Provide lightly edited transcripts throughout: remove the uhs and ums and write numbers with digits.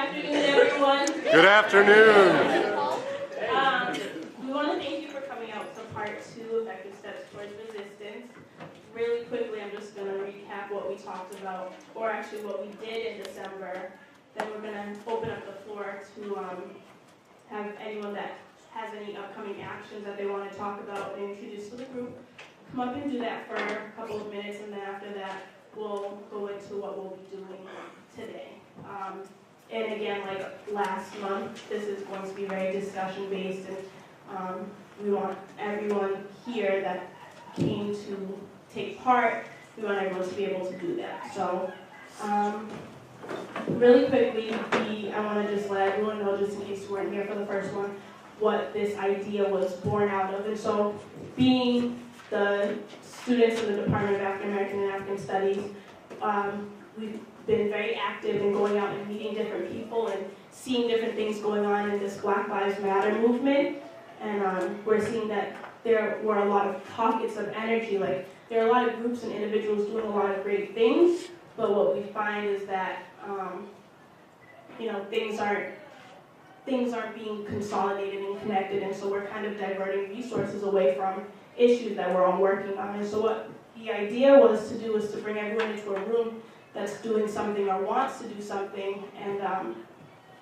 afternoon, everyone. Good afternoon. We want to thank you for coming out to part 2 of Effective Steps Towards Resistance. Really quickly, I'm just going to recap what we talked about, or actually what we did in December. Then we're going to open up the floor to have anyone that has any upcoming actions that they want to talk about and introduce to the group. Come up and do that for a couple of minutes, and then after that, we'll go into what we'll be doing today. And again, like last month, this is going to be very discussion-based, and we want everyone here that came to take part, we want everyone to be able to do that. So, really quickly, I want to just let everyone know, just in case you weren't here for the first one, what this idea was born out of. And so, being the students in the Department of African American and African Studies, we've been very active in going out and meeting different people and seeing different things going on in this Black Lives Matter movement. And we're seeing that there were a lot of pockets of energy. Like, there are a lot of groups and individuals doing a lot of great things, but what we find is that things aren't being consolidated and connected, and so we're kind of diverting resources away from issues that we're all working on. And so what the idea was to do was to bring everyone into a room that's doing something or wants to do something, and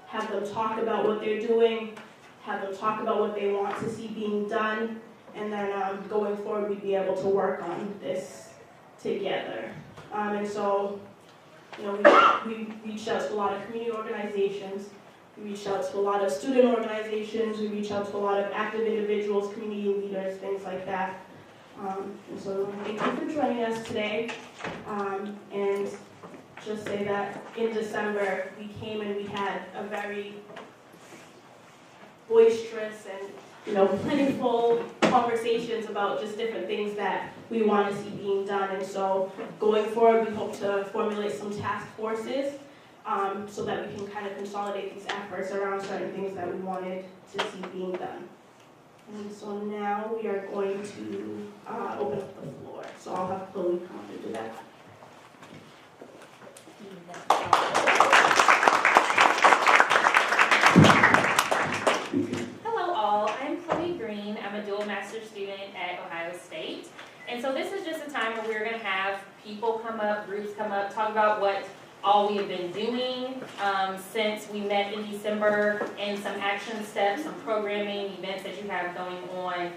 have them talk about what they're doing, have them talk about what they want to see being done, and then going forward we'd be able to work on this together. And so, we reached out to a lot of community organizations, we reached out to a lot of student organizations, we reached out to a lot of active individuals, community leaders, things like that. And so thank you for joining us today. And just say that in December, we came and we had a very boisterous and plentiful conversations about just different things that we want to see being done. And so going forward, we hope to formulate some task forces so that we can kind of consolidate these efforts around certain things that we wanted to see being done. And so now we are going to open up the floor. So I'll have Chloe come up and do that. Hello all, I'm Chloe Green. I'm a dual master's student at Ohio State. And so this is just a time where we're going to have people come up, groups come up, talk about what all we have been doing since we met in December, and some action steps, some programming, events that you have going on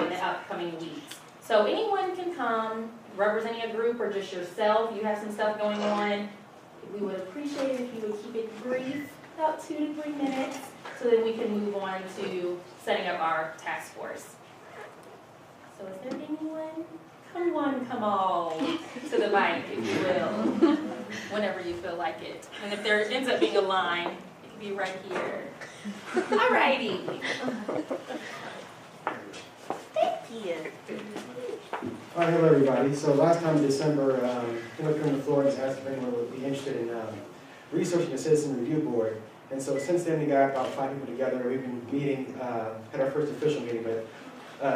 in the upcoming weeks. So anyone can come, representing a group or just yourself. You have some stuff going on. We would appreciate it if you would keep it brief, about 2 to 3 minutes, so that we can move on to setting up our task force. So is there anyone? Come all to the mic, if you will, whenever you feel like it. And if there ends up being a line, it can be right here. Alrighty. Thank you. All right, hello everybody. So last time in December, came up here on the floor and just asked if anyone would be interested in researching the Citizen Review Board. And so since then we got about 5 people together. We've been meeting, had our first official meeting, but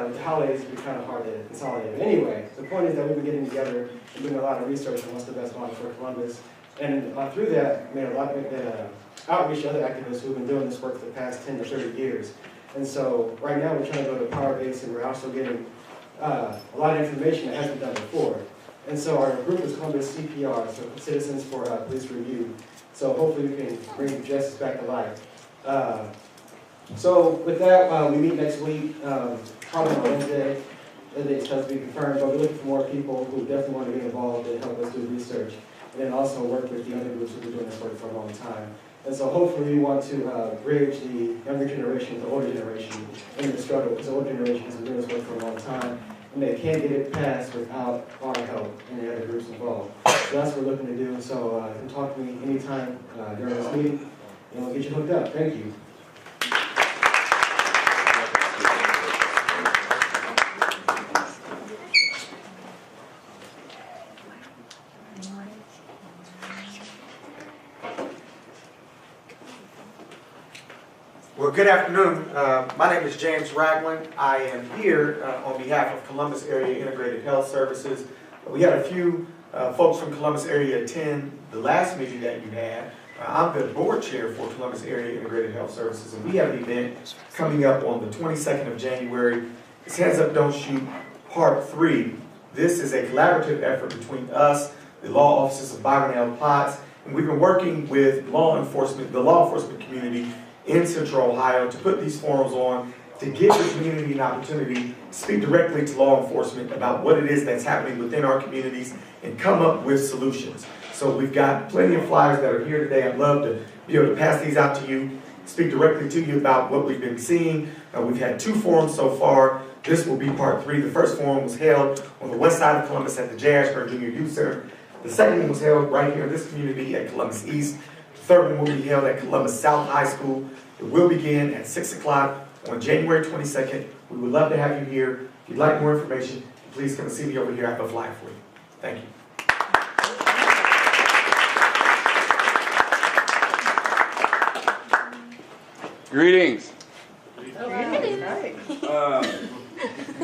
with the holidays it's been kind of hard to consolidate. But anyway, the point is that we've been getting together and doing a lot of research on what's the best model for Columbus. And through that, made a lot of outreach to other activists who've been doing this work for the past 10 to 30 years. And so right now we're trying to go to Powerbase, and we're also getting a lot of information that hasn't been done before. And so our group is Columbus CPR, so Citizens for Police Review. So hopefully we can bring justice back to life. So with that, we meet next week, probably on Wednesday. The date's supposed to be confirmed, but we're looking for more people who definitely want to get involved and help us do research, and then also work with the other groups who've been doing this work for a long time. And so hopefully we want to bridge the younger generation with the older generation in the struggle, because the older generation has been doing this work for a long time, and they can't get it passed without our help and the other groups involved. So that's what we're looking to do. So you can talk to me anytime during this meeting, and we'll get you hooked up. Thank you. Well, good afternoon. My name is James Ragland. I am here on behalf of Columbus Area Integrated Health Services. We had a few folks from Columbus area attend the last meeting that you had, I'm the board chair for Columbus Area Integrated Health Services, and we have an event coming up on the 22nd of January. It's Hands Up, Don't Shoot, Part 3. This is a collaborative effort between us, the law offices of Byron L. Potts, and we've been working with the law enforcement community in Central Ohio to put these forums on to give the community an opportunity to speak directly to law enforcement about what it is that's happening within our communities and come up with solutions. So we've got plenty of flyers that are here today. I'd love to be able to pass these out to you, speak directly to you about what we've been seeing. We've had 2 forums so far. This will be part 3. The first forum was held on the west side of Columbus at the J. Ashburn Junior Youth Center. The second one was held right here in this community at Columbus East. The third one will be held at Columbus South High School. It will begin at 6 o'clock on January 22nd. We would love to have you here. If you'd like more information, please come and see me over here. I have a flyer for you. Thank you. Greetings.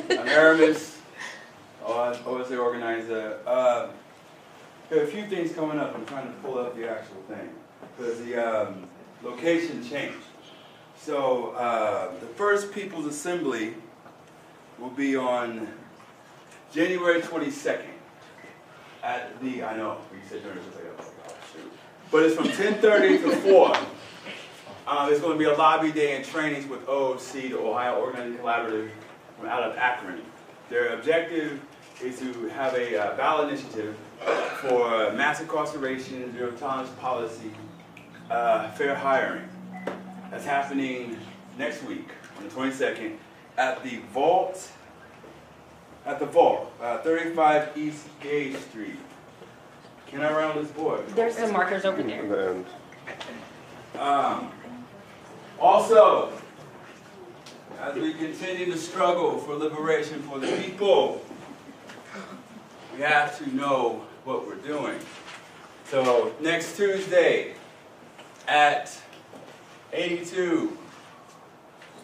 I'm Aramis, OSA organizer. There are a few things coming up. I'm trying to pull up the actual thing because the location changed. So the first People's Assembly will be on January 22nd at the, I know, we said during the day, oh shoot. But it's from 10:30 to 4. There's going to be a lobby day and trainings with OOC, the Ohio Organizing Collaborative, from out of Akron. Their objective is to have a ballot initiative for mass incarceration, zero tolerance policy, fair hiring. That's happening next week on the 22nd at the Vault, 35 East Gage Street. Can I round this board? There's some markers over there. And Also, as we continue to struggle for liberation for the people, we have to know what we're doing. So next Tuesday at 82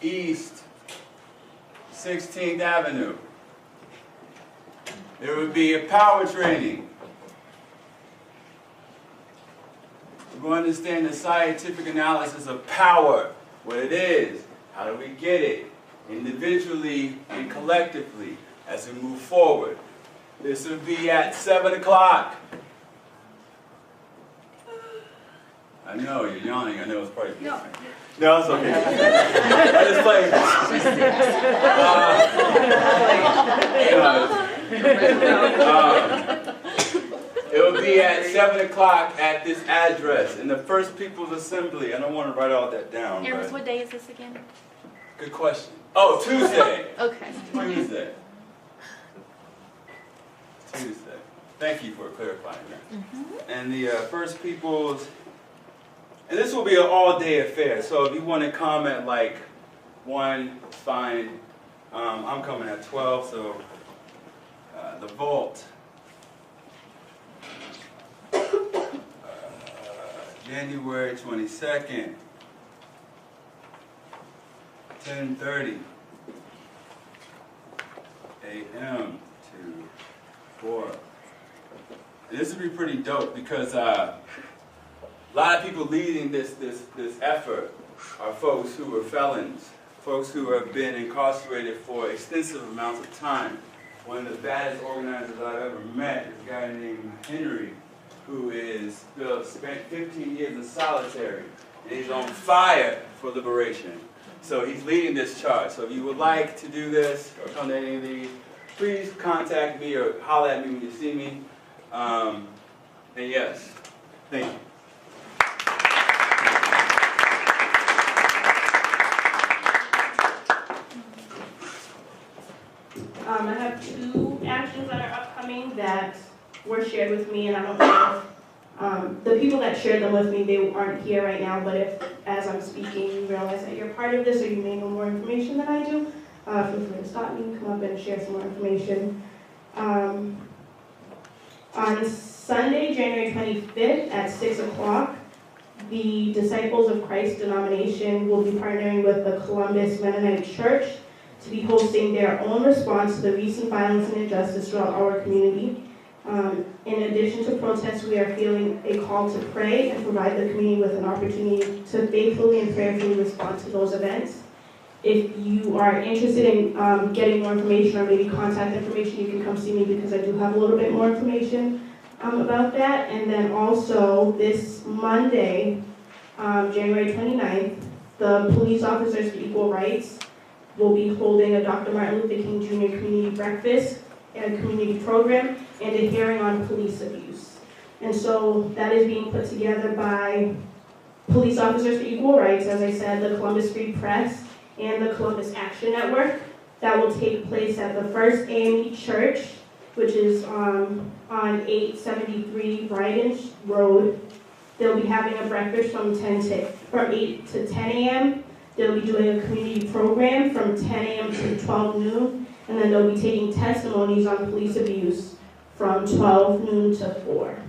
East 16th Avenue, there will be a power training. We're going to understand the scientific analysis of power, what it is, how do we get it, individually and collectively as we move forward. This will be at 7 o'clock. I know, you're yawning. I know it's probably... No, it's okay. I just played. It will be at 7 o'clock at this address in the First People's Assembly. I don't want to write all that down. Aramis, what day is this again? Good question. Oh, Tuesday. Okay. Tuesday. Tuesday. Thank you for clarifying that. And the First People's, and this will be an all-day affair. So if you want to comment like 1, it's fine. I'm coming at 12, so the Vault. January 22nd, 10:30 a.m. to 4. And this would be pretty dope because a lot of people leading this effort are folks who are felons, folks who have been incarcerated for extensive amounts of time. One of the baddest organizers I've ever met is a guy named Henry, who spent 15 years in solitary, and he's on fire for liberation. So he's leading this charge. So if you would like to do this or come to any of these, please contact me or holler at me when you see me. And yes, thank you. I have 2 actions that are upcoming that were shared with me, and I don't know if the people that shared them with me, they aren't here right now, but if, as I'm speaking, you realize that you're part of this or you may know more information than I do, feel free to stop me, come up and share some more information. On Sunday, January 25th at 6 o'clock, the Disciples of Christ denomination will be partnering with the Columbus Mennonite Church to be hosting their own response to the recent violence and injustice throughout our community. In addition to protests, we are feeling a call to pray and provide the community with an opportunity to faithfully and prayerfully respond to those events. If you are interested in getting more information or maybe contact information, you can come see me because I do have a little bit more information about that. And then also this Monday, January 29th, the Police Officers for Equal Rights will be holding a Dr. Martin Luther King Jr. community breakfast and a community program and a hearing on police abuse. And so that is being put together by Police Officers for Equal Rights, as I said, the Columbus Free Press, and the Columbus Action Network. That will take place at the First AME Church, which is on 873 Bryden Road. They'll be having a breakfast from 8 to 10 a.m. They'll be doing a community program from 10 a.m. to 12 noon, and then they'll be taking testimonies on police abuse from 12 noon to 4.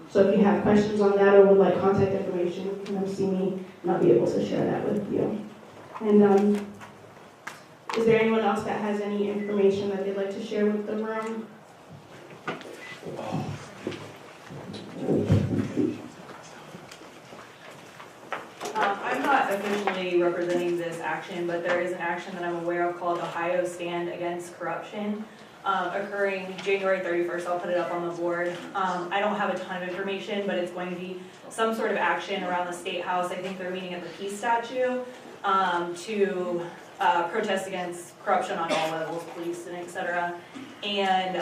So if you have questions on that or would like contact information, you can come see me, and I'll be able to share that with you. And is there anyone else that has any information that they'd like to share with the room? I'm not officially representing this action, but there is an action that I'm aware of called Ohio Stand Against Corruption, occurring January 31st. I'll put it up on the board. I don't have a ton of information, but it's going to be some sort of action around the State House. I think they're meeting at the Peace Statue to protest against corruption on all levels, police and et cetera. And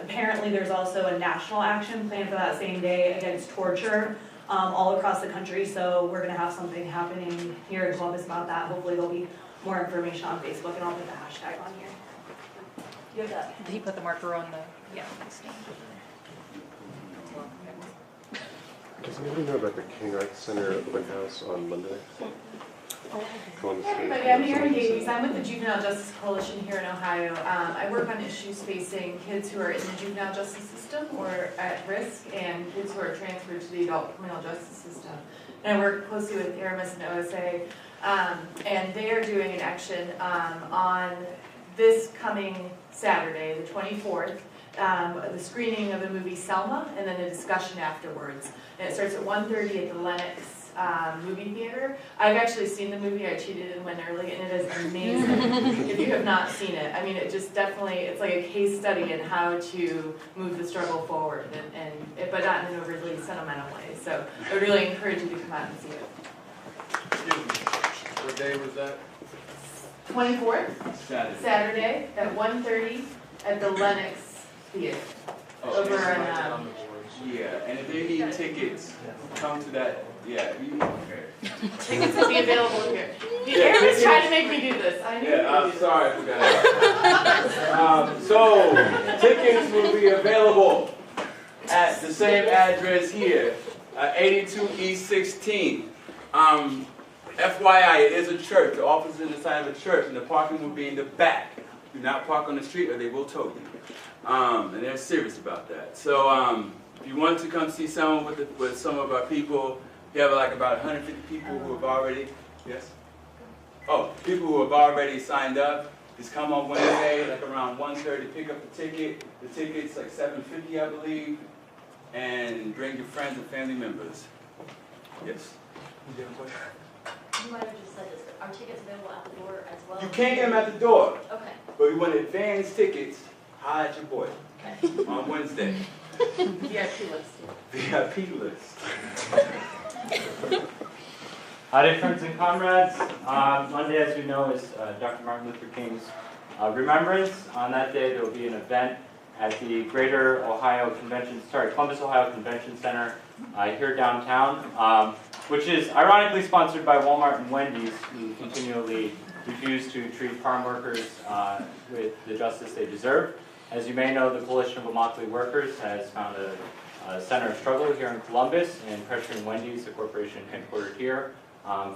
apparently there's also a national action planned for that same day against torture all across the country. So we're gonna have something happening here in Columbus about that. Hopefully there'll be more information on Facebook, and I'll put the hashtag on here. You have that? Did he put the marker on the, yeah, the stand? Does anybody know about the King Arts Center open house on Monday? Hey everybody, I'm Erin Davies. I'm with the Juvenile Justice Coalition here in Ohio. I work on issues facing kids who are in the juvenile justice system or at risk, and kids who are transferred to the adult criminal justice system. And I work closely with Aramis and OSA, and they are doing an action on this coming Saturday, the 24th, the screening of the movie Selma, and then a discussion afterwards. And it starts at 1:30 at the Lenox movie theater. I've actually seen the movie. I cheated and went early, and it is amazing. If you have not seen it, I mean, it just definitely, it's like a case study in how to move the struggle forward, but not in an overly sentimental way. So I would really encourage you to come out and see it. What day was that? 24th, Saturday at 1:30 at the Lenox Theater. Over in, Yeah, and if they need tickets, come to that. Yeah, tickets will be available here. Aaron was trying to make me do this. I knew yeah, I'm sorry for that. So, tickets will be available at the same address here, 82 East 16. FYI, it is a church. The office is inside of a church, and the parking will be in the back. Do not park on the street, or they will tow you. And they're serious about that. So, if you want to come see someone with some of our people, we have like about 150 people who have already, yes? Oh, people who have already signed up. Just come on Wednesday, like around 1:30, pick up the ticket. The ticket's like $7.50, I believe. And bring your friends and family members. Yes? You have a question? You might have just said this, are tickets available at the door as well? You can't get them at the door. Okay. But we want advance tickets. Holla at your boy. Okay. On Wednesday. VIP list. VIP list. Howdy friends and comrades. Monday, as we know, is Dr. Martin Luther King's remembrance. On that day, there will be an event at the Columbus, Ohio Convention Center here downtown, which is ironically sponsored by Walmart and Wendy's, who continually refuse to treat farm workers with the justice they deserve. As you may know, the Coalition of Immokalee Workers has found a center of struggle here in Columbus in pressuring Wendy's, the corporation headquartered here,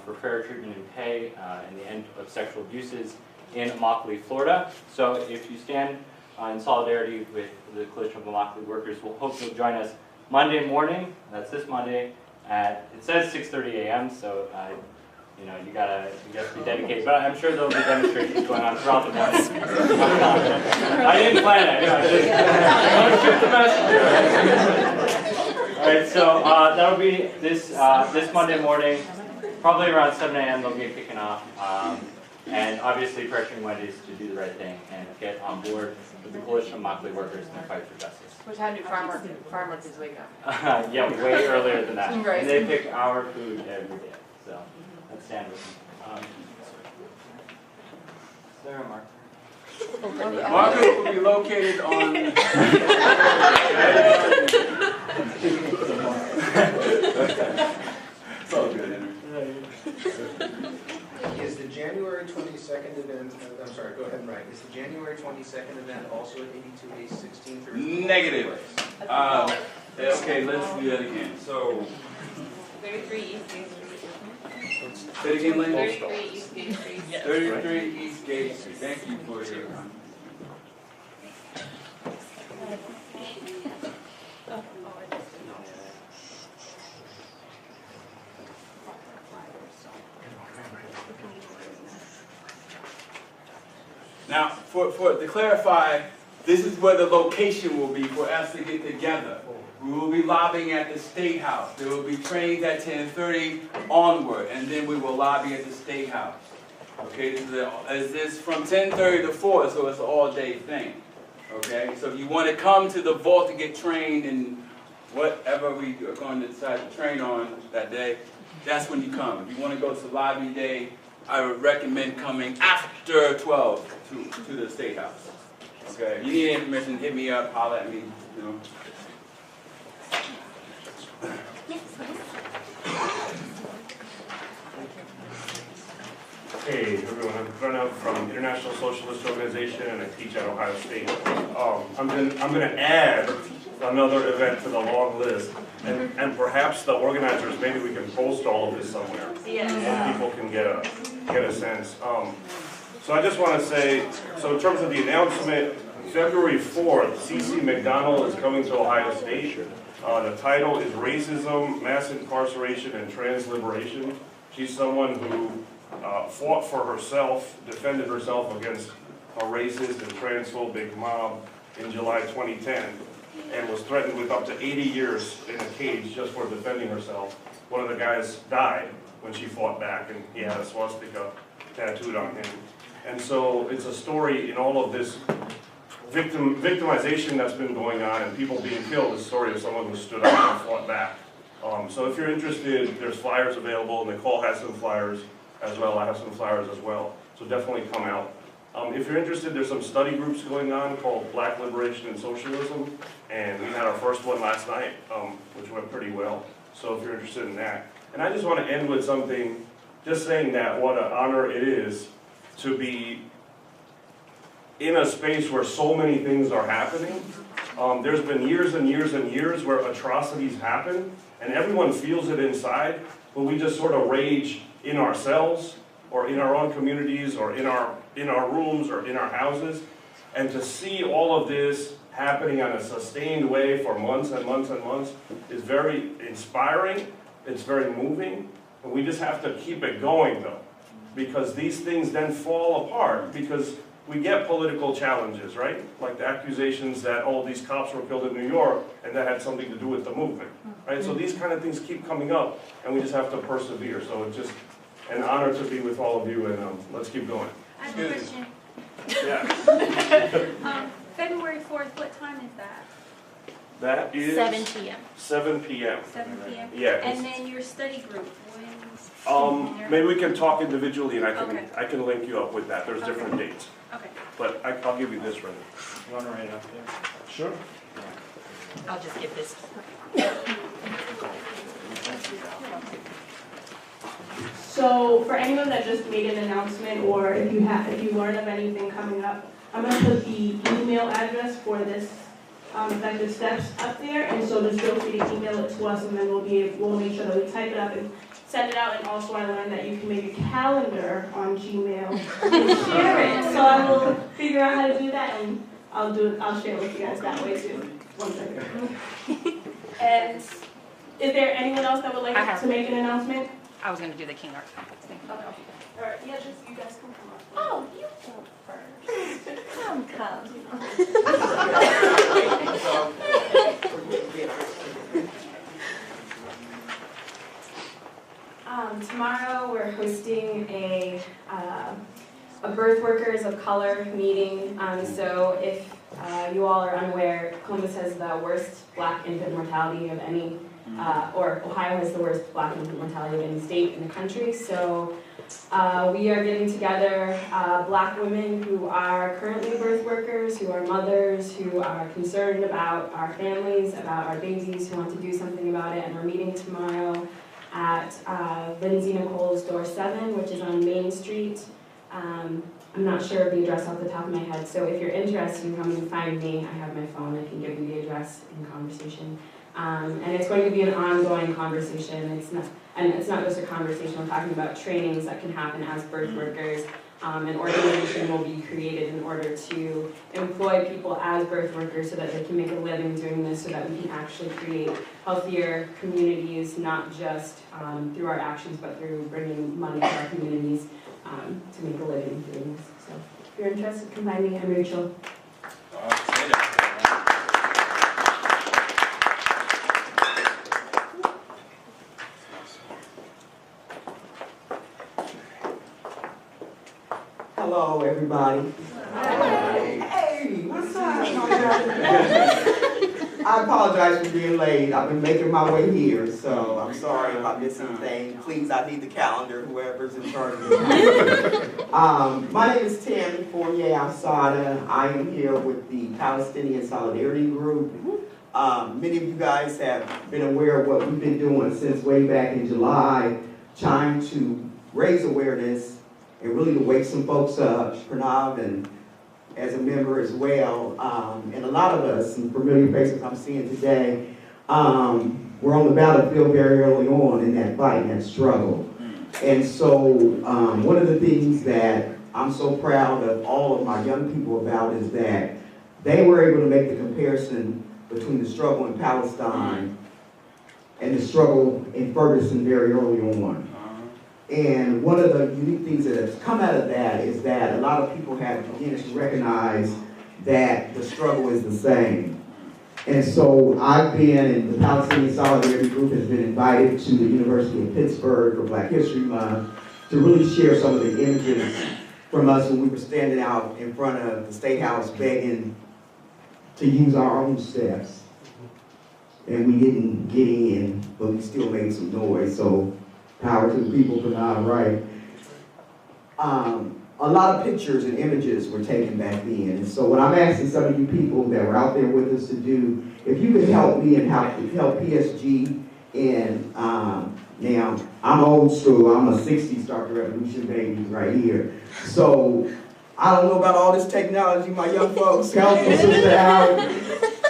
for fair treatment and pay and the end of sexual abuses in Immokalee, Florida. So if you stand in solidarity with the Coalition of Immokalee Workers, we'll hope you'll join us Monday morning, that's this Monday, at, it says 6:30 a.m., so you know, you gotta be dedicated. But I'm sure there'll be demonstrations going on throughout the morning. I didn't plan it. I want to shoot the messenger. All right, so that'll be this Monday morning, probably around 7 a.m. They'll be kicking off, and obviously pressuring Wendy's to do the right thing and get on board with the Coalition of Immokalee Workers in the fight for justice. What time do farm workers wake up? Yeah, way earlier than that. Right. And they pick our food every day, so that's standard. Sarah, Mark. Market will be located on. It's all good, Henry. Is the January 22nd event, I'm sorry, go ahead and write. Is the January 22nd event also at 82 16th? Negative. Okay, let's do that again. So. 33 East Gate Street. Say it again, Lynn. 33 East Gate Street. 33 East Gate Street. Thank you for your. Now, to clarify, this is where the location will be for us to get together. We will be lobbying at the State House. There will be trainings at 10:30 onward, and then we will lobby at the State House. Okay, this is from 10:30 to 4, so it's an all-day thing. Okay, so if you want to come to the vault to get trained in whatever we are going to decide to train on that day, that's when you come. If you want to go to lobby day, I would recommend coming after 12 to the State House. Okay, if you need information, hit me up, holler at me, you know. Hey everyone, I'm Pranav from International Socialist Organization and I teach at Ohio State. I'm gonna add another event to the long list, and perhaps the organizers, maybe we can post all of this somewhere, and people can get a sense. So I just want to say, so in terms of the announcement, February 4th, CeCe McDonald is coming to Ohio State. The title is Racism, Mass Incarceration, and Trans-Liberation. She's someone who fought for herself, defended herself against a racist and transphobic mob in July 2010, and was threatened with up to 80 years in a cage just for defending herself. One of the guys died when she fought back, and he had a swastika tattooed on him. And so it's a story in all of this victimization that's been going on and people being killed, the story of someone who stood up and fought back. So if you're interested, there's flyers available. Nicole has some flyers as well. I have some flyers as well. So definitely come out. If you're interested, there's some study groups going on called Black Liberation and Socialism. And we had our first one last night, which went pretty well. So if you're interested in that. And I just want to end with something, just saying that what an honor it is to be in a space where so many things are happening. There's been years and years and years where atrocities happen, and everyone feels it inside, but we just sort of rage in ourselves, or in our own communities, or in our rooms, or in our houses. And to see all of this happening on a sustained way for months and months and months is very inspiring, it's very moving, and we just have to keep it going though, because these things then fall apart, because we get political challenges, right? Like the accusations that all these cops were killed in New York and that had something to do with the movement, right? So these kind of things keep coming up and we just have to persevere. So it's just an honor to be with all of you, and let's keep going. I have a question. Yeah. February 4th, what time is that? That is 7 p.m. 7 p.m. 7 p.m. Yeah. And then your study group, when? Maybe we can talk individually and Okay. I can link you up with that. There's Okay. different dates. Okay. But I'll give you this right now. You want to write it up there? Sure. I'll just give this. So for anyone that just made an announcement, or if you learn of anything coming up, I'm going to put the email address for this effective steps up there, and so just feel free to email it to us, and then we'll make sure that we type it up and send it out. And also I learned that you can make a calendar on Gmail and share it. So I will figure out how to do that, and I'll share it with you guys that way too. 1 second. And is there anyone else that would like to make an announcement? I was gonna do the King Arts Complex thing. Okay. All right, yeah, just you guys can come up. Oh, you go first. Come. Tomorrow we're hosting a birth workers of color meeting. So if you all are unaware, Columbus has the worst Black infant mortality of any, or Ohio has the worst Black infant mortality of any state in the country. So we are getting together Black women who are currently birth workers, who are mothers, who are concerned about our families, about our babies, who want to do something about it. And we're meeting tomorrow at Lindsay Nicole's Door 7, which is on Main Street. I'm not sure of the address off the top of my head, so if you're interested in coming and find me, I have my phone, I can give you the address in conversation. And it's going to be an ongoing conversation. It's not just a conversation, we're talking about trainings that can happen as birth workers. An organization will be created in order to employ people as birth workers so that they can make a living doing this, so that we can actually create healthier communities, not just through our actions, but through bringing money to our communities to make a living doing this. So if you're interested, come find me. I'm Rachel. Hello, everybody. Hey, what's up? I apologize for being late. I've been making my way here, so I'm sorry if I missed anything. Please, I need the calendar, whoever's in charge of it. My name is Tammy Fournier Alsada. I am here with the Palestinian Solidarity Group. Many of you guys have been aware of what we've been doing since way back in July, trying to raise awareness and really to wake some folks up. Pranav and as a member as well, and a lot of us, some familiar faces I'm seeing today, were on the battlefield very early on in that fight and that struggle. And so one of the things that I'm so proud of all of my young people about is that they were able to make the comparison between the struggle in Palestine and the struggle in Ferguson very early on. And one of the unique things that has come out of that is that a lot of people have begun to recognize that the struggle is the same. And so I've been, and the Palestinian Solidarity Group has been invited to the University of Pittsburgh for Black History Month to really share some of the images from us when we were standing out in front of the State House begging to use our own steps. And we didn't get in, but we still made some noise. So power to the people for now, right? A lot of pictures and images were taken back then. And so what I'm asking some of you people that were out there with us to do, if you could help me and help PSG in, now, I'm old school, I'm a 60s Start the Revolution baby right here. So I don't know about all this technology, my young folks, help me, Sister Allen.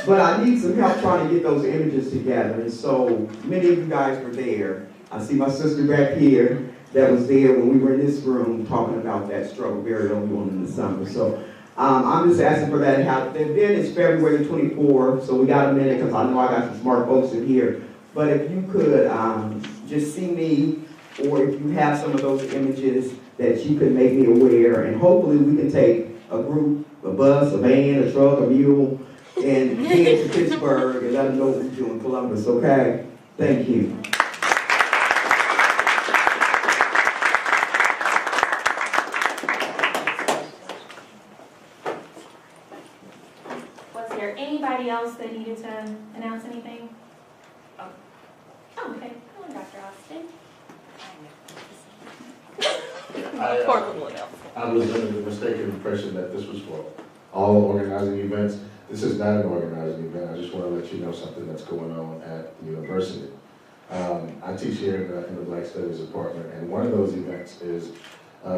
But I need some help trying to get those images together. And so many of you guys were there. I see my sister back here that was there when we were in this room talking about that struggle very early on in the summer. So I'm just asking for that help. The event is February 24th, so we got a minute because I know I got some smart folks in here. But if you could just see me, or if you have some of those images that you could make me aware, and hopefully we can take a group, a bus, a van, a truck, a mule, and head to Pittsburgh and let them know what we do in Columbus, okay? Thank you. Was there anybody else that needed to announce anything? Oh, okay. Come on, Dr. Austin. I was under the mistaken impression that this was for all organizing events. This is not an organizing event. I just want to let you know something that's going on at the university. I teach here in the Black Studies department, and one of those events is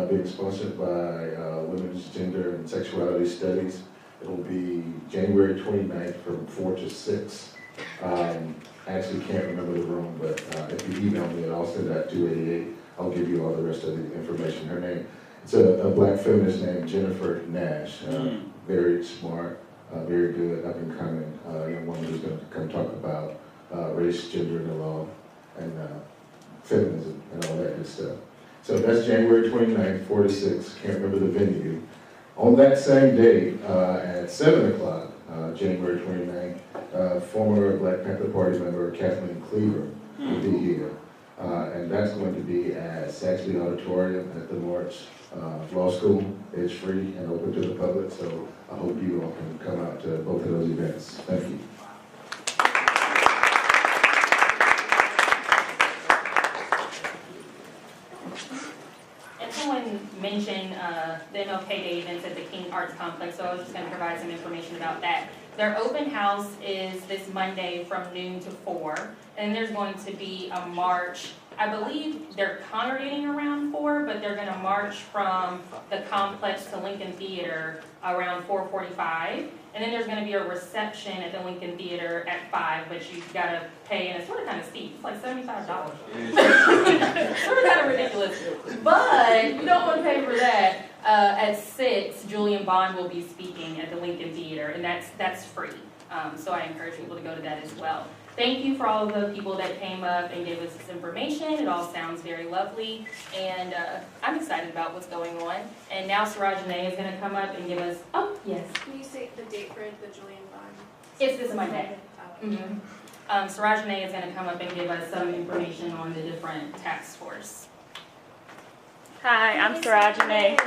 being sponsored by Women's Gender and Sexuality Studies. It will be January 29th from 4 to 6. I actually can't remember the room, but if you email me at austin.288, I'll give you all the rest of the information. Her name, it's a black feminist named Jennifer Nash. Very smart, very good, up and coming young woman who's going to come talk about race, gender, and the law, and feminism and all that good stuff. So that's January 29th, 4 to 6, can't remember the venue. On that same day, at 7 o'clock, January 29th, former Black Panther Party member Kathleen Cleaver will be here. And that's going to be at Saxby Auditorium at the Lawrence Law School. It's free and open to the public, so I hope you all can come out to both of those events. Thank you. And someone mentioned the MLK Day events at the King Arts Complex, so I was just going to provide some information about that. Their open house is this Monday from noon to 4, and there's going to be a march. I believe they're congregating around 4, but they're going to march from the complex to Lincoln Theater around 4:45. And then there's going to be a reception at the Lincoln Theater at 5, but you've got to pay, and it's sort of kind of steep. It's like $75. Sort of kind of ridiculous. But you don't want to pay for that. At 6, Julian Bond will be speaking at the Lincoln Theater, and that's free. So I encourage people to go to that as well. Thank you for all of the people that came up and gave us this information. It all sounds very lovely, and I'm excited about what's going on. And now Sarajane is going to come up and give us, oh, yes. Can you say the date for the Julian Bond? It's this Monday. Sarajane is going to come up and give us some information on the different task force. Hi, I'm Sarajane.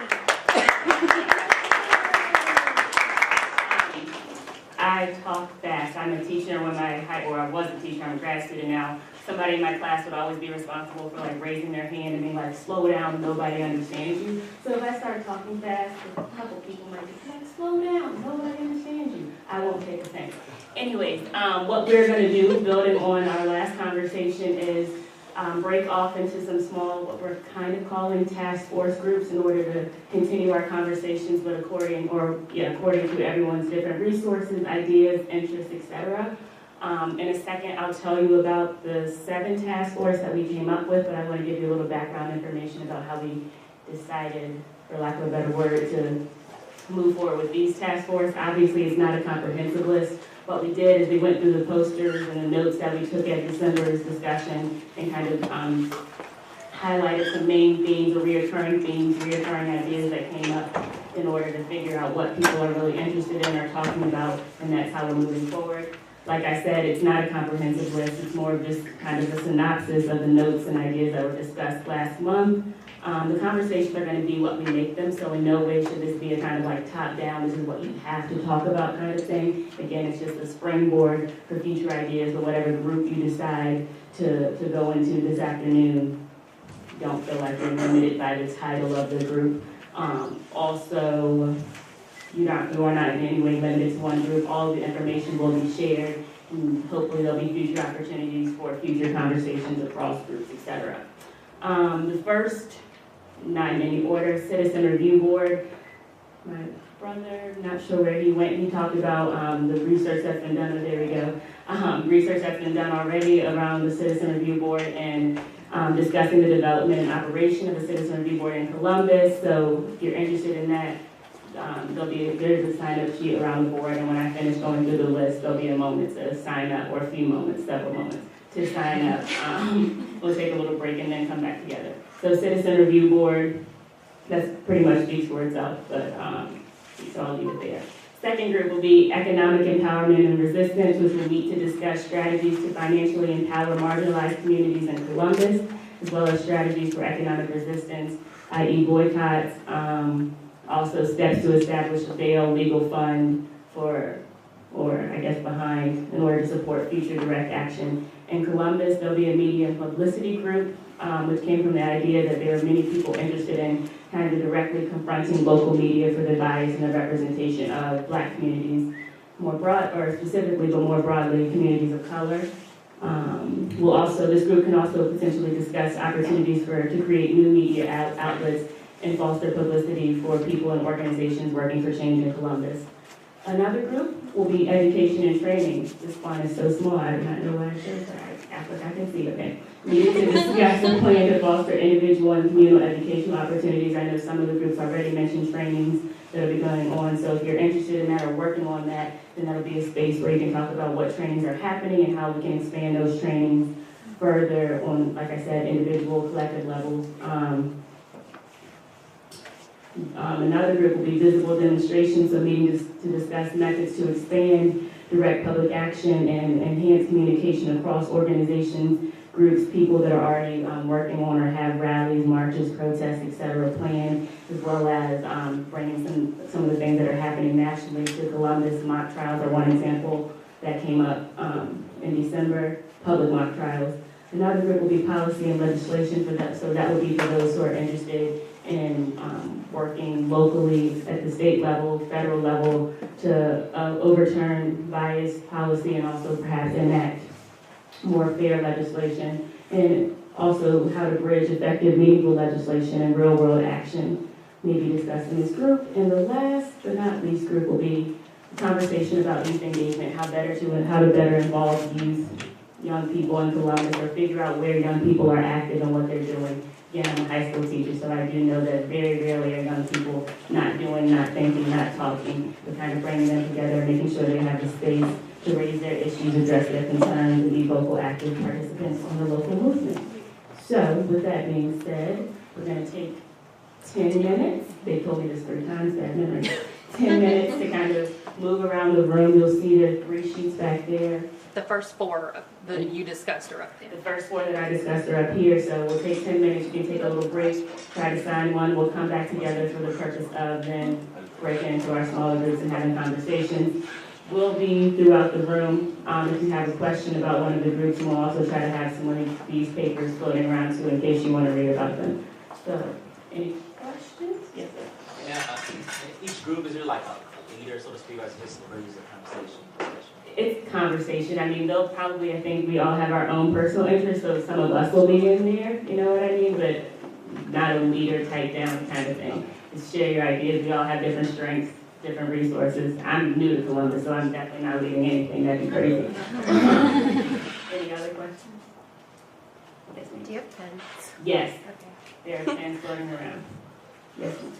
I talk fast. I'm a teacher when I was a teacher, I'm a grad student now. Somebody in my class would always be responsible for like raising their hand and being like, slow down, nobody understands you. So if I start talking fast, a couple people might be like, slow down, nobody understands you. I won't take offense. Anyways, what we're gonna do, building on our last conversation, is break off into some small, what we're kind of calling task force groups in order to continue our conversations, but according to everyone's different resources, ideas, interests, etc. In a second, I'll tell you about the 7 task force that we came up with, but I want to give you a little background information about how we decided, for lack of a better word, to move forward with these task force. Obviously, it's not a comprehensive list. What we did is we went through the posters and the notes that we took at December's discussion and kind of highlighted some main themes or reoccurring ideas that came up in order to figure out what people are really interested in or talking about, and that's how we're moving forward. Like I said, it's not a comprehensive list. It's more of just kind of a synopsis of the notes and ideas that were discussed last month. The conversations are going to be what we make them, so in no way should this be a kind of like top-down, this is what you have to talk about kind of thing. Again, it's just a springboard for future ideas or whatever group you decide to go into this afternoon. Don't feel like you're limited by the title of the group. Also, you are not in any way limited to one group. All of the information will be shared, and hopefully there'll be future opportunities for future conversations across groups, etc. The first, not in any order, Citizen Review Board. My brother, not sure where he went, he talked about the research that's been done, there we go. Research that's been done already around the Citizen Review Board and discussing the development and operation of the Citizen Review Board in Columbus. So if you're interested in that, there's a sign-up sheet around the board, and when I finish going through the list, there'll be a moment to sign up, or a few moments, several moments, to sign up. We'll take a little break and then come back together. So Citizen Review Board, that's pretty much speaks for itself, but so I'll leave it there. Second group will be Economic Empowerment and Resistance, which will meet to discuss strategies to financially empower marginalized communities in Columbus, as well as strategies for economic resistance, i.e. boycotts, also steps to establish a bail legal fund behind, in order to support future direct action. In Columbus, there'll be a media and publicity group, which came from the idea that there are many people interested in kind of directly confronting local media for the bias and the representation of Black communities, more broad, or specifically, but more broadly, communities of color. This group can also potentially discuss opportunities to create new media outlets and foster publicity for people and organizations working for change in Columbus. Another group will be education and training. This one is so small, I do not know why I chose that. I can see, okay. Needed to discuss a plan to foster individual and communal educational opportunities. I know some of the groups already mentioned trainings that will be going on, so if you're interested in that or working on that, then that'll be a space where you can talk about what trainings are happening and how we can expand those trainings. further on, like I said, individual, collective levels. Another group will be visible demonstrations, so meetings to discuss methods to expand direct public action and enhance communication across organizations, groups, people that are already working on or have rallies, marches, protests, etc. planned, as well as bringing some of the things that are happening nationally to Columbus. Mock trials are one example that came up in December, public mock trials. Another group will be policy and legislation for that, so that would be for those who are interested in working locally at the state level, federal level, to overturn biased policy and also perhaps enact more fair legislation, and also how to bridge effective, meaningful legislation and real-world action may be discussed in this group. And the last but not least group will be a conversation about youth engagement, how to better involve youth, young people in Columbus, or figure out where young people are active and what they're doing. Again, I'm a high school teacher, so I do know that very rarely are young people not doing, not thinking, not talking. We're kind of bringing them together, making sure they have the space to raise their issues, address their concerns, and be vocal, active participants on the local movement. So, with that being said, we're going to take 10 minutes. They told me this 3 times, bad memory. 10 minutes to kind of move around the room. You'll see the 3 sheets back there. The first 4 that you discussed are up there. The first 4 that I discussed are up here, so we'll take 10 minutes. You can take a little break, try to sign one. We'll come back together for the purpose of then breaking into our smaller groups and having conversations. We'll be throughout the room. If you have a question about one of the groups, we'll also try to have some of these papers floating around too in case you want to read about them. So, any questions? Yes, sir. Yeah, each group, is there like a leader, so to speak, or is it just a conversation? It's conversation. I mean, they'll probably, I think we all have our own personal interests, so some of us will be in there, you know what I mean? But not a leader type down kind of thing. Just share your ideas. We all have different strengths, different resources. I'm new to Columbus, so I'm definitely not leading anything. That'd be crazy. Any other questions? Yes, ma'am. Do you have pens? Yes. Okay. There are pens floating around. Yes, ma'am.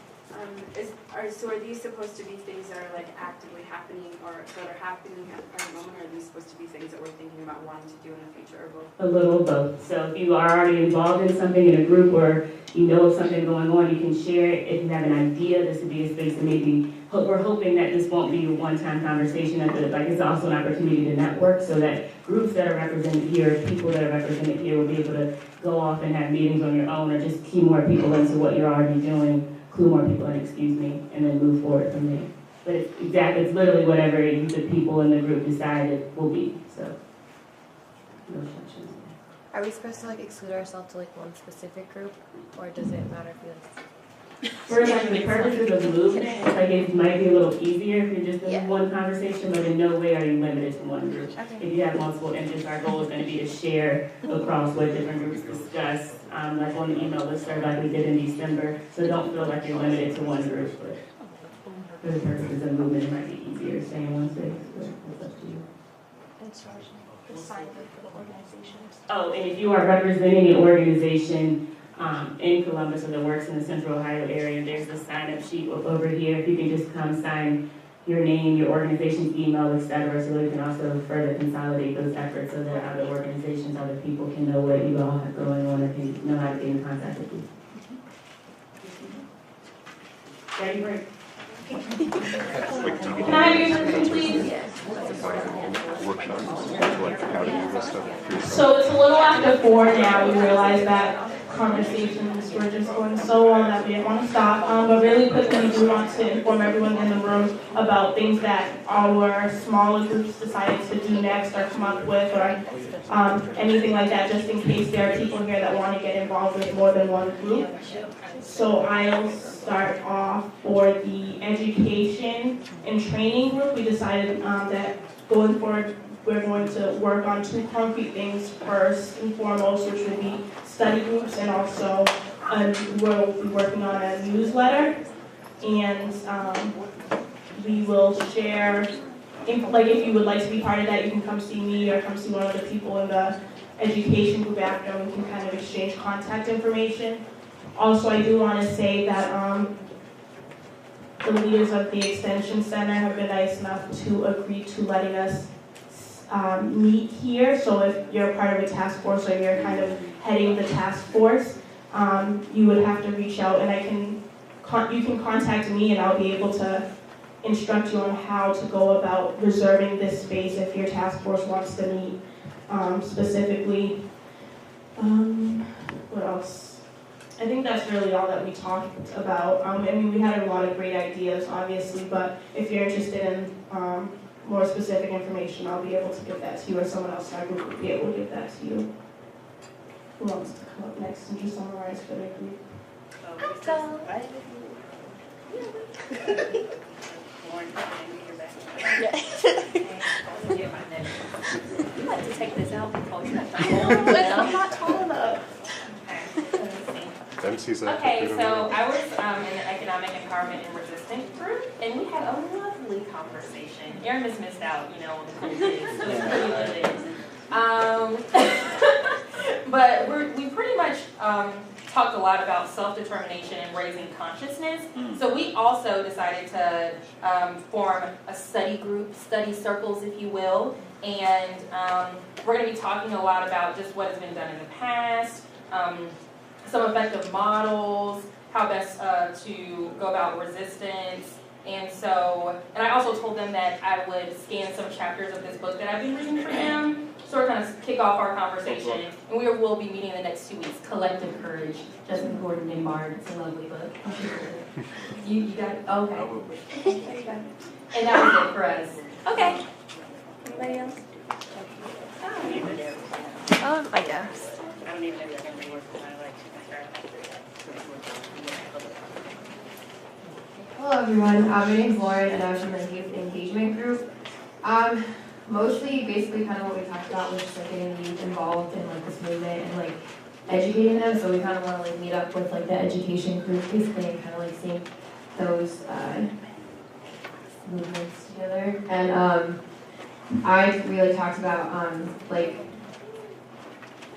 So are these supposed to be things that are like actively happening or that are happening at the present moment, or are these supposed to be things that we're thinking about wanting to do in the future, or both? A little of both. So if you are already involved in something in a group or you know of something going on, you can share it. If you have an idea, this would be a space to maybe, we're hoping that this won't be a one-time conversation, like it's also an opportunity to network so that groups that are represented here, people that are represented here will be able to go off and have meetings on your own or just key more people into what you're already doing. Clue more people in, and then move forward from there. But it's literally whatever the people in the group decide it will be, so. No instructions. Are we supposed to like exclude ourselves to like one specific group, or does it matter if we like? For like the purposes of movement, like it might be a little easier if you're just in one conversation, but in no way are you limited to one group. Okay. If you have multiple interests, our goal is going to be to share across what different groups discuss, like on the email listserv like we did in December. So don't feel like you're limited to one group, but for the purposes of movement, it might be easier to stay in one space, but it's up to you. The sign up for the organizations. Oh, and if you are representing an organization in Columbus or that works in the Central Ohio area, there's a sign-up sheet over here. If you can just come sign your name, your organization's email, etc., so we can also further consolidate those efforts so that other organizations, other people can know what you all have going on and can know how to get in contact with you. Ready, break? Can I have your attention, please? So it's a little after 4 now. We realize that conversations were just going so long that we didn't want to stop. But really quickly, we do want to inform everyone in the room about things that our smaller groups decided to do next or come up with or anything like that, just in case there are people here that want to get involved with more than one group. So I'll start off for the education and training group. We decided that going forward, we're going to work on 2 concrete things first and foremost, which would be study groups, and also we'll be working on a newsletter, and we will share, if you would like to be part of that, you can come see me or come see one of the people in the education group after, and we can kind of exchange contact information. Also, I do want to say that the leaders of the Extension Center have been nice enough to agree to letting us meet here. So if you're part of a task force or you're kind of heading the task force, you would have to reach out, and you can contact me, and I'll be able to instruct you on how to go about reserving this space if your task force wants to meet specifically. What else? I think that's really all that we talked about. I mean, we had a lot of great ideas, obviously, but if you're interested in more specific information, I'll be able to give that to you, or someone else in our group will be able to give that to you. Who wants to come up next and just summarize for the group? You have to take this out before you have to I'm not tall enough. Okay, so I was in the Economic Empowerment and Resistance group, and we had a lovely conversation. Erin just missed out, on the cool things, so it's pretty good. But we pretty much talked a lot about self-determination and raising consciousness. So we also decided to form a study group, study circles, if you will, and we're going to be talking a lot about just what has been done in the past, some effective models, how best to go about resistance. And I also told them that I would scan some chapters of this book that I've been reading for them, sort of kind of kick off our conversation. And we will be meeting in the next 2 weeks. Collective Courage, Justin Gordon and Bard. It's a lovely book. You got it? Okay. Okay, got it. And that was it for us. Okay. Anybody else? I guess. I don't even know if they're going to work for my election. Hello everyone, my name's Lauren and I was from the Youth Engagement Group. Mostly, basically kind of what we talked about was just like getting the youth involved in like this movement and like educating them. So we kind of want to like meet up with like the education group basically and kind of like sync those movements together. And I really talked about like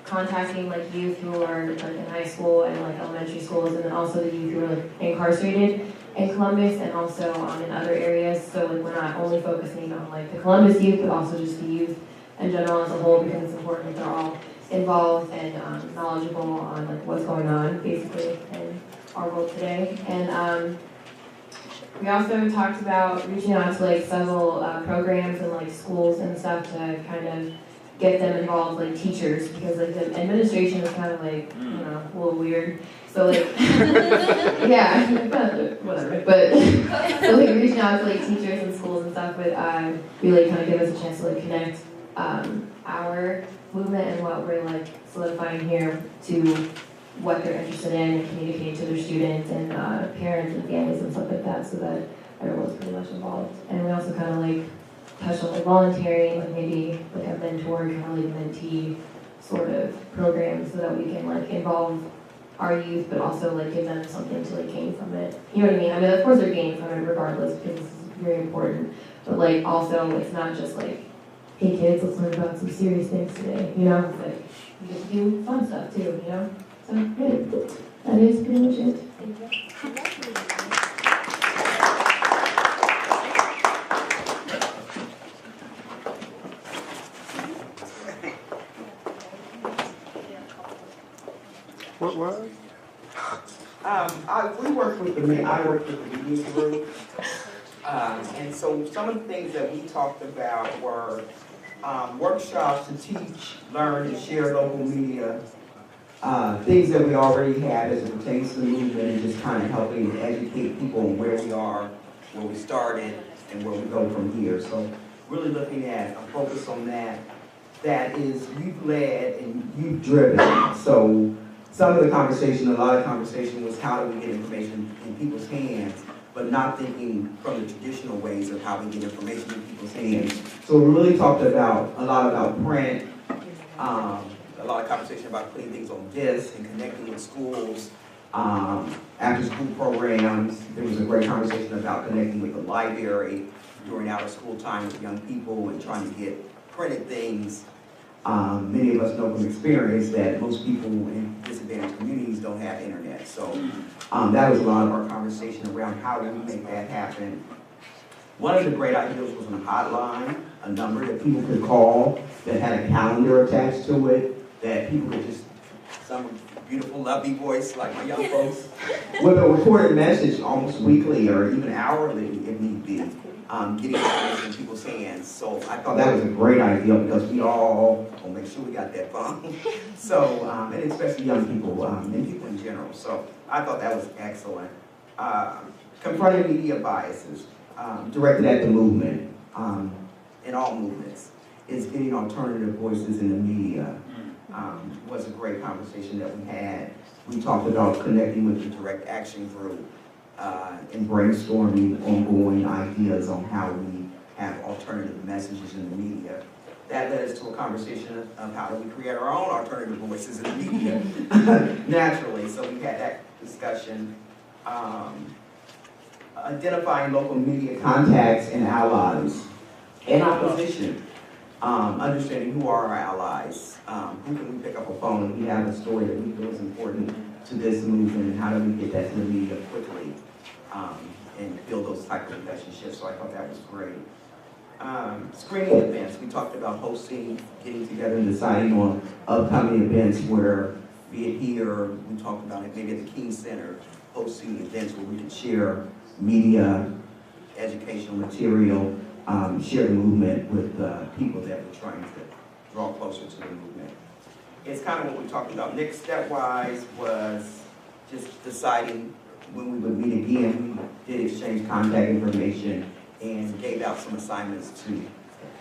contacting like youth who are like in high school and like elementary schools, and then also the youth who are like incarcerated in Columbus and also in other areas. So like we're not only focusing on like the Columbus youth, but also just the youth in general as a whole, because it's important that they're all involved and knowledgeable on like what's going on basically in our world today. And we also talked about reaching out to like several programs and like schools and stuff to kind of get them involved, like teachers, because like the administration is kind of like, a little weird. So like, yeah, whatever. But so like reaching out to like teachers and schools and stuff would really kind of give us a chance to like connect our movement and what we're like solidifying here to what they're interested in and communicating to their students and parents and families and stuff like that, so that everyone's pretty much involved. And we also kind of like touched on like volunteering, like maybe like a mentor, kind of like mentee sort of program, so that we can like involve our youth, but also like give them something to like gain from it. You know what I mean? I mean, of course they're gaining from it regardless, because this is very important. But like also, it's not just like, hey kids, let's learn about some serious things today. You know, it's like you get to do fun stuff too. You know, so yeah, that is pretty much it. Thank you. What? We work with I work with the youth group. And so some of the things that we talked about were workshops to teach, learn, and share local media, things that we already had as it pertains to the movement, and just kind of helping educate people on where we are, where we started, and where we go from here. So really looking at a focus on that. That is youth-led and youth-driven. So some of the conversation, a lot of conversation was how do we get information in people's hands, but not thinking from the traditional ways of how we get information in people's hands. So we really talked about a lot about print, a lot of conversation about putting things on disc and connecting with schools, after school programs. There was a great conversation about connecting with the library during out of school time with young people and trying to get printed things. Many of us know from experience that most people in disadvantaged communities don't have internet. So that was a lot of our conversation around how do we make that happen. One of the great ideas was on a hotline a number that people could call that had a calendar attached to it, that people could just, some beautiful, lovely voice like my young folks, with a recorded message almost weekly or even hourly if need be, getting it in people's hands. So I thought that was a great idea because we all will make sure we got that phone. So, and especially young people and people in general. So I thought that was excellent. Confronting media biases, directed at the movement, in all movements, is getting alternative voices in the media. Was a great conversation that we had. We talked about connecting with the Direct Action Group and brainstorming ongoing ideas on how we have alternative messages in the media. That led us to a conversation of how do we create our own alternative voices in the media, naturally. So we had that discussion. Identifying local media contacts and allies and opposition. Understanding who are our allies, who can we pick up a phone if we have a story that we feel is important to this movement, and how do we get that to the media quickly and build those type of relationships. So I thought that was great. Screening events, we talked about hosting, getting together and deciding on upcoming events where, be it here, we talked about it maybe at the King Center, hosting events where we could share media, educational material, share the movement with people that we're trying to draw closer to the movement. It's kind of what we talked about. Next step-wise was just deciding when we would meet again. We did exchange contact information and gave out some assignments to,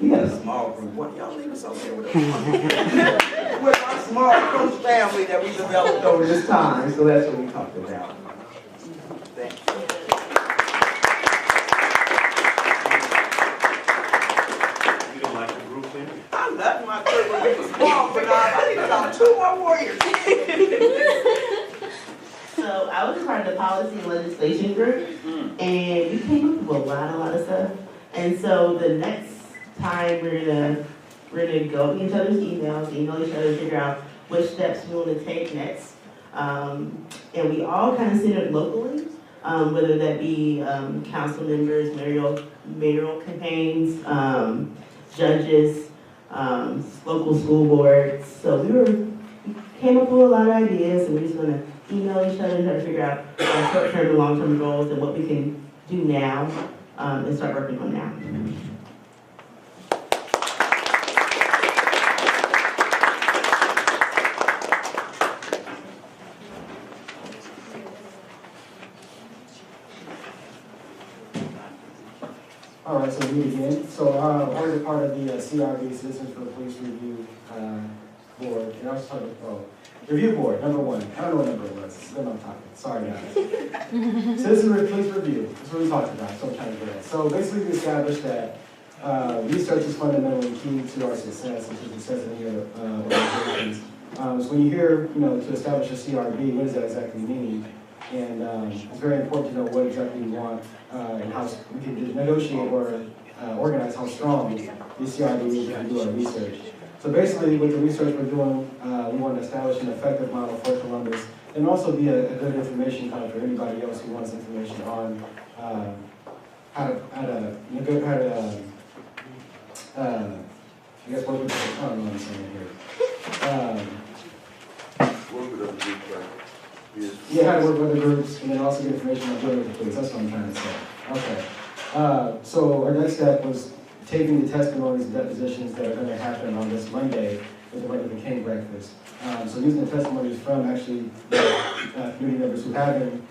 we had a small group. What, y'all leave us over there with us? With our small close family that we developed over this time. So that's what we talked about. Thank you. I love my group when we was small, but I need about 2 more warriors. So I was part of the policy and legislation group, and we came up with a lot of stuff. And so the next time we're gonna go in each other's emails, email each other, figure out which steps we want to take next. And we all kind of centered locally, whether that be council members, mayoral campaigns, judges, local school boards. So we came up with a lot of ideas, and we're just going to email each other and try to figure out our short-term and long-term goals and what we can do now and start working on now. All right, so we meet again. So I was a part of the CRB, Citizens for the Police Review Board, and I was talking about Review Board, number 1. I don't know what number it was. It's been on topic. Sorry, guys. Citizens for the Police Review. That's what we talked about. So I'm trying to get at. So basically, we established that research is fundamentally key to our success and to the success of any organizations. So when you hear, to establish a CRB, what does that exactly mean? And it's very important to know what exactly we want and how we can just negotiate or organize how strong the CRB is and do our research. So basically, with the research we're doing, we want to establish an effective model for Columbus and also be a good information hub for anybody else who wants information on how to I guess work with, I don't know what I'm saying here. Work with other groups, right? Yeah, how to work with other groups, and then also get information on dealing with the police. That's what I'm trying to say. Okay. So our next step was taking the testimonies and depositions that are going to happen on this Monday with the Martin Luther King breakfast. So using the testimonies from actually community members who have been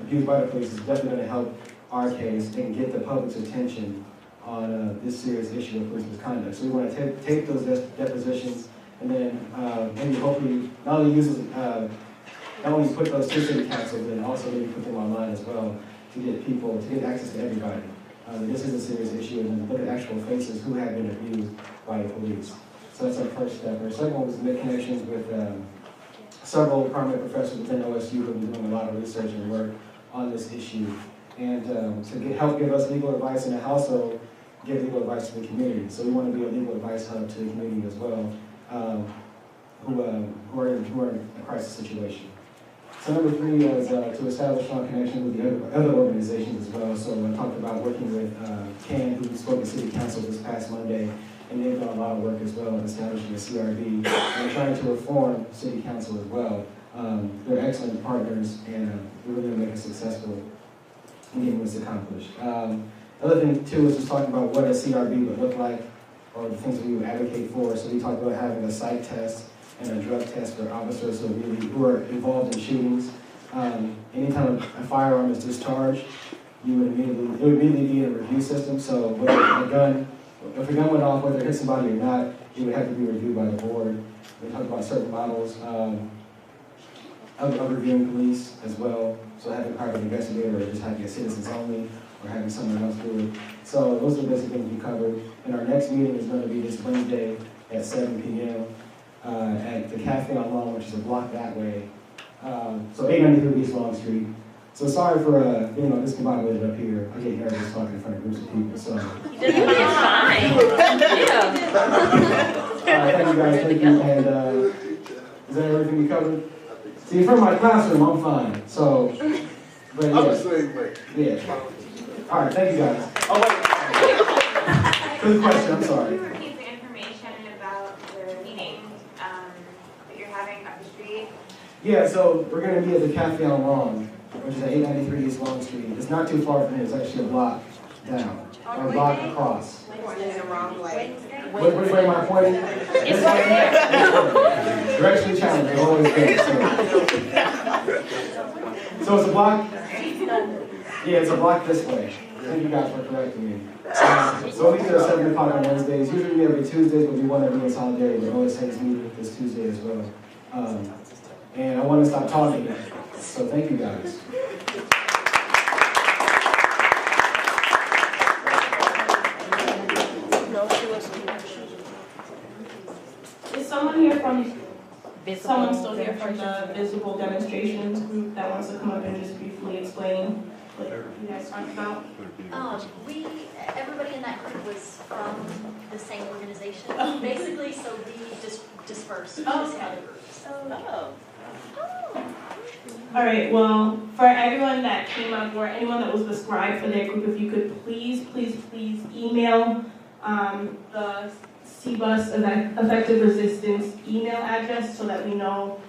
abused by the police is definitely going to help our case and get the public's attention on this serious issue of police misconduct. So we want to take those depositions and then maybe hopefully not only put those to city council, but then also maybe put them online as well to get access to everybody. This is a serious issue, and then look at actual faces who have been abused by the police. So that's our first step. Our second one was to make connections with several prominent professors within OSU who have been doing a lot of research and work on this issue, and to help give us legal advice, and also give legal advice to the community. So we want to be a legal advice hub to the community as well, who are in a crisis situation. So number 3 was to establish strong connection with the other organizations as well. So I talked about working with Ken, who spoke at City Council this past Monday, and they've done a lot of work as well in establishing a CRB and trying to reform City Council as well. They're excellent partners, and we're really going to make us successful in getting this accomplished. Other thing too is just talking about what a CRB would look like, or the things that we would advocate for. So we talked about having a psych test and a drug test for officers who are involved in shootings. Anytime a firearm is discharged, it would immediately be in a review system. So whether if a gun went off, whether it hit somebody or not, it would have to be reviewed by the board. We talked about certain models of reviewing police as well. So having a private investigator, or just having a citizens only, or having someone else do it. So those are the basic things we covered. And our next meeting is going to be this Wednesday at 7 p.m. At the Cafe on Long, which is a block that way. So 893 East Long Street. So sorry for being discombobulated up here. I get nervous talking in front of groups of people. So. You did fine. Yeah. Thank you guys. Thank you. And is that everything we covered? See, from my classroom, I'm fine. So, but yeah. Yeah. All right. Thank you guys. Oh wait. Good question. I'm sorry. Repeat the information about the meeting that you're having up the street. Yeah, so we're going to be at the Cafe on Long, which is at 893 East Long Street. It's not too far from here. It's actually a block down, or a block across. Pointing the wrong way. Which way am I pointing? It's right there. Directionally challenged. I've always been. So it's a block. Yeah, it's a block this way. Thank you guys for correcting me. So we meet at 7 o'clock on Wednesdays. Usually we every Tuesdays, but we want to be in solidarity with OSA's meeting this Tuesday as well. And I want to stop talking. So thank you guys. Is someone here from, someone still here from the Visible Demonstrations group that wants to come up and just briefly explain what you guys talked about? Everybody in that group was from the same organization, basically, so we just dispersed into other groups. All right, well, for everyone that came up or anyone that was described for their group, if you could please email the CBUS Effective Resistance email address so that we know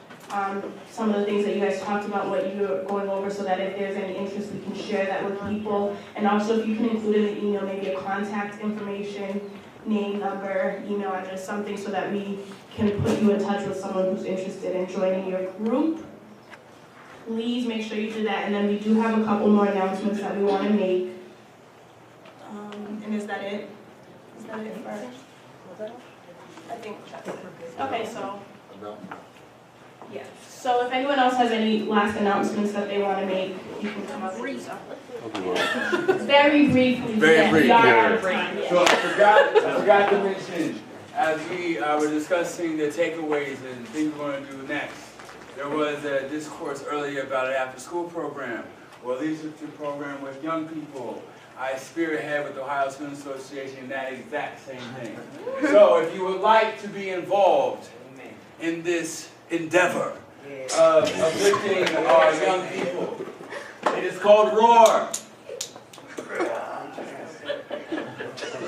some of the things that you guys talked about, what you're going over, so that if there's any interest, we can share that with people. And also, if you can include in the email maybe a contact information, name, number, email address, something so that we can put you in touch with someone who's interested in joining your group. Please make sure you do that. And then we do have a couple more announcements that we want to make. And is that it? Is that it for? I think that's it. Okay, so. Yeah. So if anyone else has any last announcements that they want to make, you can come up and do so. Very briefly. Very brief. Yeah. So I forgot to mention, as we were discussing the takeaways and things we're going to do next, there was a discourse earlier about an after-school program. Well, these are the program with young people. I spearhead with the Ohio Student Association that exact same thing. So if you would like to be involved in this endeavor of uplifting our young people, it is called ROAR.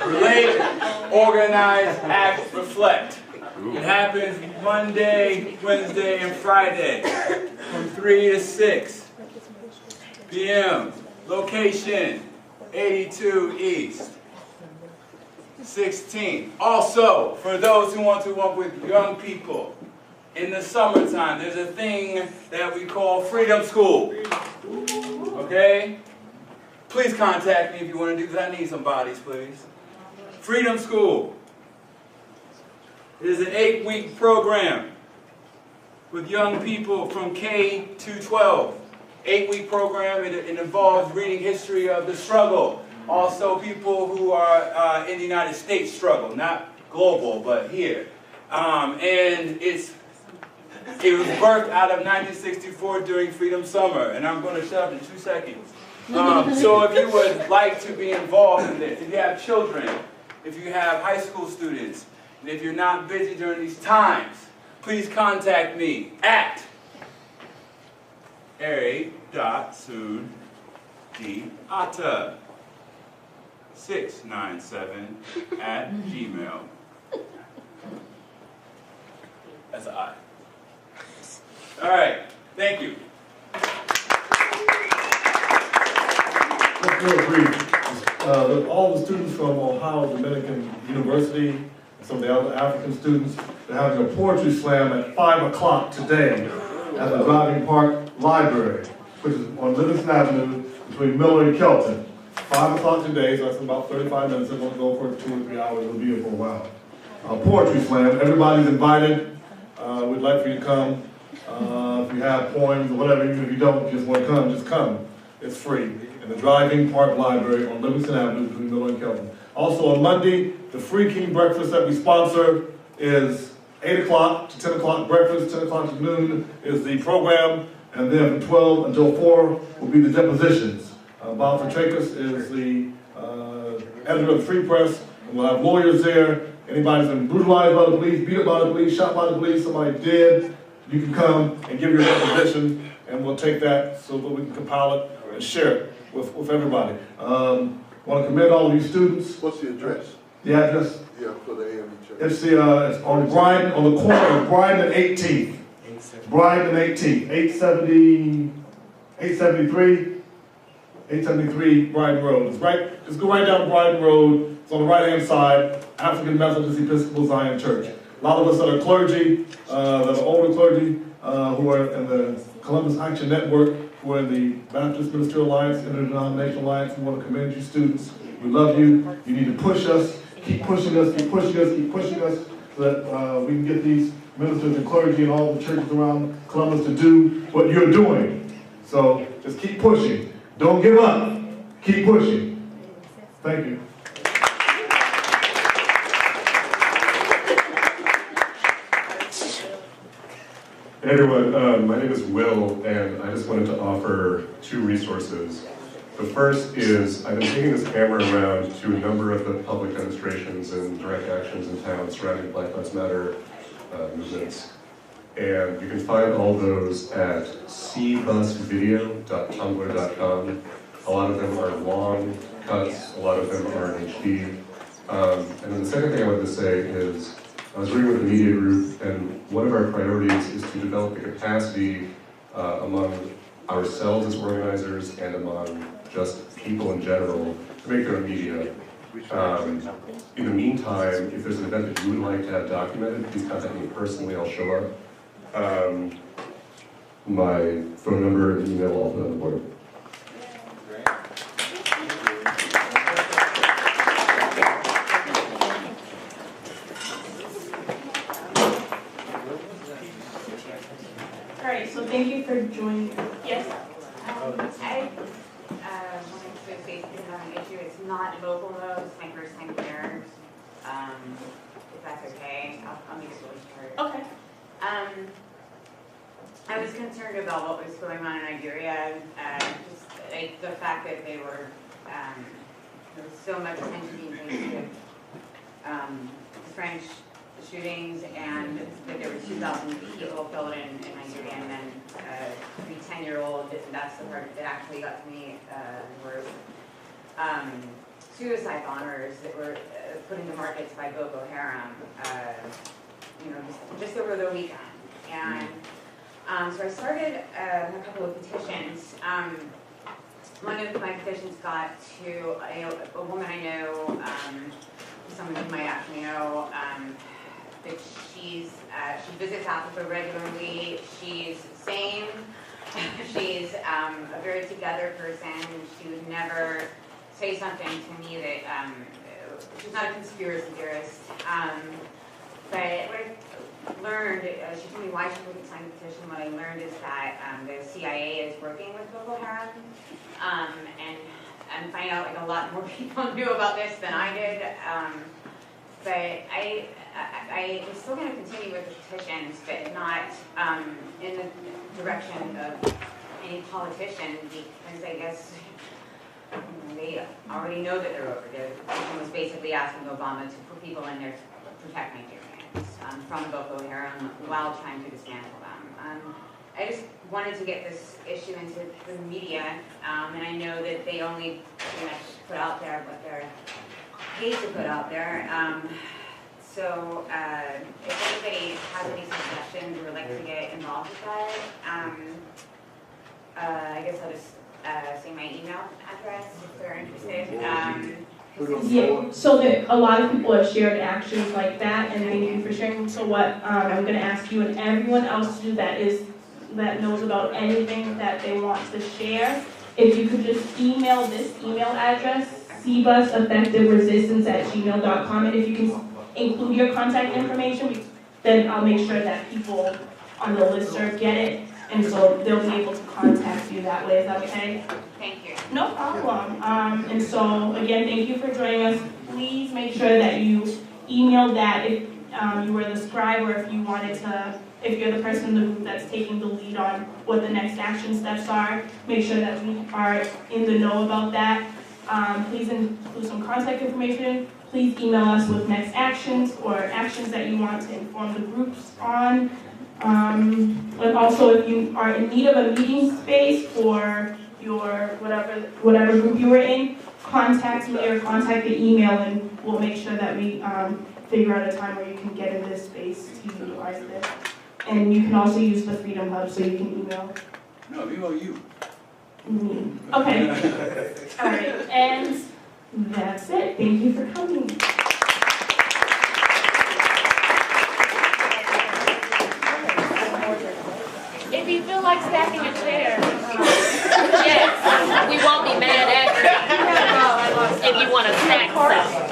Relate, Organize, Act, Reflect. It happens Monday, Wednesday, and Friday from 3 to 6 p.m. Location, 82 East, 16. Also, for those who want to work with young people, in the summertime, there's a thing that we call Freedom School. Okay? Please contact me if you want to do that. I need some bodies, please. Freedom School. It is an 8-week program with young people from K to 12. 8-week program. It involves reading history of the struggle. Also people who are in the United States struggle, not global, but here. And it was birthed out of 1964 during Freedom Summer, and I'm going to shut up in 2 seconds. So if you would like to be involved in this, if you have children, if you have high school students, and if you're not busy during these times, please contact me at a.suddiata 697@gmail. That's an I. All right, thank you. Just real brief, all the students from Ohio Dominican University, and some of the other African students, they're having a poetry slam at 5 o'clock today at the Driving Park Library, which is on Livingston Avenue between Miller and Kelton. 5 o'clock today, so that's in about 35 minutes. It's going to go for 2 or 3 hours. It'll be here for a while. Poetry slam, everybody's invited. We'd like for you to come. If you have poems or whatever, even if you don't just want to come, just come. It's free. In the Driving Park Library on Livingston Avenue between Miller and Kelton. Also on Monday, the free King breakfast that we sponsor is 8 o'clock to 10 o'clock breakfast, 10 o'clock to noon is the program, and then from 12 until 4 will be the depositions. Bob Petrakis is the editor of the Free Press, and we'll have lawyers there. Anybody's been brutalized by the police, beat up by the police, shot by the police, somebody dead, you can come and give your deposition, and we'll take that so that we can compile it and share it with everybody. Want to commend all of you students. What's the address? The address? Yeah, for the AME church. It's it's on Bryden, on the corner of Bryden and 18th. Bryden and 18th, 873 Bryden Road. It's right, just go right down Bryden Road. It's on the right-hand side, African Methodist Episcopal Zion Church. A lot of us that are clergy, that are older clergy, who are in the Columbus Action Network, who are in the Baptist Ministerial Alliance, Interdenominational Alliance. We want to commend you students. We love you. You need to push us. Keep pushing us, keep pushing us, keep pushing us, so that we can get these ministers and clergy and all the churches around Columbus to do what you're doing. So just keep pushing. Don't give up. Keep pushing. Thank you. Hey everyone, my name is Will, and I just wanted to offer 2 resources. The first is, I've been taking this camera around to a number of the public demonstrations and direct actions in town surrounding Black Lives Matter movements. And you can find all those at cbusvideo.tumblr.com. A lot of them are long cuts, a lot of them are in HD. And then the second thing I wanted to say is, I was working with a media group, and one of our priorities is to develop the capacity among ourselves as organizers and among just people in general to make their own media. In the meantime, if there's an event that you would like to have documented, please contact me personally, I'll show up. My phone number and email will all be on the board. Thank you for joining. Yes. I wanted to say something about an issue. It's not local though. It's my first time here. If that's okay, I'll make it really short. Okay. I was concerned about what was going on in Nigeria. Just like the fact that they were there was so much attention being paid to the French shootings, and that there were 2,000 people killed in Nigeria, and then 3 10-year-old, that's the part that actually got to me, were suicide bombers that were put into markets by Boko Haram, just over the weekend. And so I started a couple of petitions. One of my petitions got to a woman I know, someone you might actually know, that she visits Africa regularly. She's sane. She's a very together person. She would never say something to me that she's not a conspiracy theorist. But what I learned, she told me why she wouldn't sign the petition. What I learned is that the CIA is working with Boko Haram, and I'm finding out like a lot more people knew about this than I did. But I'm still going to continue with the petitions, but not in the direction of any politician, because I guess they already know that they're over. The petition was basically asking Obama to put people in there to protect Nigerians from Boko Haram while trying to dismantle them. I just wanted to get this issue into the media, and I know that they only pretty much put out there what they're paid to put out there. So if anybody has any suggestions or would like to get involved with that, I guess I'll just say my email address if they're interested. Yeah, so that a lot of people have shared actions like that, and thank you for sharing. So what I'm going to ask you and everyone else to do that knows about anything that they want to share, if you could just email this email address, cbuseffectiveresistance@gmail.com, and if you can include your contact information, then I'll make sure that people on the listserv get it, and so they'll be able to contact you that way. Is that okay? Thank you. No problem. And so, again, thank you for joining us. Please make sure that you email that if you were the scribe or if you wanted to, if you're the person in the group that's taking the lead on what the next action steps are. Make sure that we are in the know about that. Please include some contact information. Please email us with next actions or actions that you want to inform the groups on. And also, if you are in need of a meeting space for your whatever group you were in, contact me or contact the email, and we'll make sure that we figure out a time where you can get in this space to utilize this. And you can also use the Freedom Hub, so you can email. No, email you. Me. Okay. All right, and that's it. Thank you for coming. If you feel like stacking a chair, yes, we won't be mad at you if you want to stack stuff.